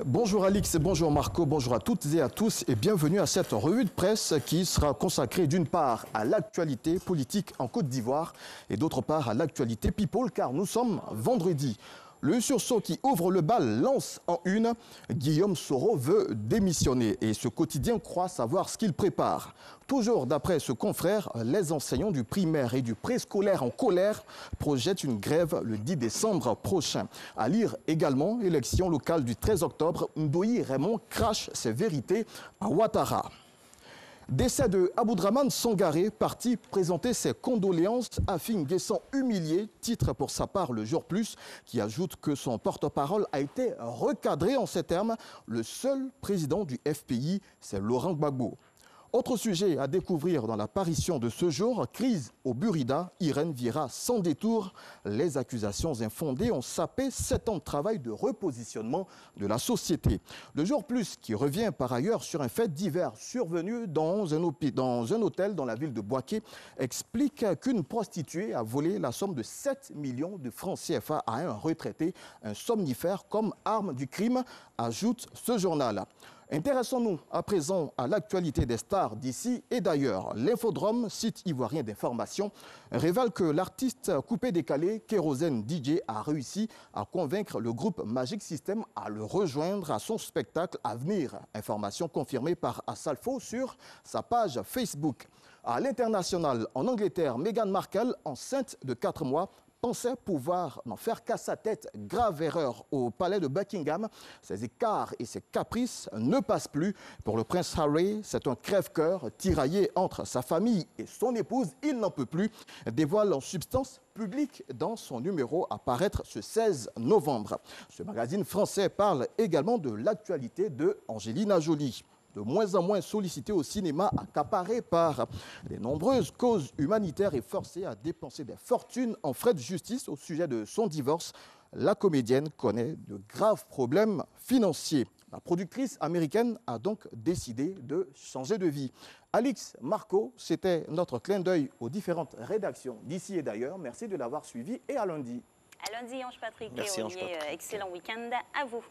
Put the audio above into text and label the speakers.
Speaker 1: Bonjour Alix, bonjour Marco, bonjour à toutes et à tous et bienvenue à cette revue de presse qui sera consacrée d'une part à l'actualité politique en Côte d'Ivoire et d'autre part à l'actualité people car nous sommes vendredi. Le sursaut qui ouvre le bal lance en une, Guillaume Soro veut démissionner et ce quotidien croit savoir ce qu'il prépare. Toujours d'après ce confrère, les enseignants du primaire et du préscolaire en colère projettent une grève le 10 décembre prochain. À lire également, élection locale du 13 octobre, Ndoye Raymond crache ses vérités à Ouattara. Décès de Aboudraman Sangaré, parti présenter ses condoléances à Nguessan humilié, titre pour sa part le Jour Plus, qui ajoute que son porte-parole a été recadré en ces termes. Le seul président du FPI, c'est Laurent Gbagbo. Autre sujet à découvrir dans l'apparition de ce jour, crise au Burida, Irène Vira sans détour. Les accusations infondées ont sapé 7 ans de travail de repositionnement de la société. Le Jour Plus qui revient par ailleurs sur un fait divers survenu dans un hôtel dans la ville de Bouaké explique qu'une prostituée a volé la somme de 7 millions de francs CFA à un retraité, un somnifère comme arme du crime, ajoute ce journal. Intéressons-nous à présent à l'actualité des stars d'ici et d'ailleurs. L'Infodrome, site ivoirien d'information, révèle que l'artiste coupé-décalé Kérosène DJ a réussi à convaincre le groupe Magic System à le rejoindre à son spectacle à venir. Information confirmée par Assalfo sur sa page Facebook. À l'international, en Angleterre, Meghan Markle, enceinte de 4 mois, pensait pouvoir n'en faire qu'à sa tête. Grave erreur au palais de Buckingham. Ses écarts et ses caprices ne passent plus. Pour le prince Harry, c'est un crève-cœur tiraillé entre sa famille et son épouse. Il n'en peut plus. Dévoile en substance publique dans son numéro à paraître ce 16 novembre. Ce magazine français parle également de l'actualité de Angelina Jolie. De moins en moins sollicitée au cinéma, accaparée par les nombreuses causes humanitaires et forcée à dépenser des fortunes en frais de justice au sujet de son divorce, la comédienne connaît de graves problèmes financiers. La productrice américaine a donc décidé de changer de vie. Alix, Marco, c'était notre clin d'œil aux différentes rédactions d'ici et d'ailleurs. Merci de l'avoir suivi et à lundi.
Speaker 2: À lundi, Ange Patrick
Speaker 3: Merci,
Speaker 2: et
Speaker 3: Ange
Speaker 2: Olivier.
Speaker 3: Patrick.
Speaker 2: Excellent week-end à vous.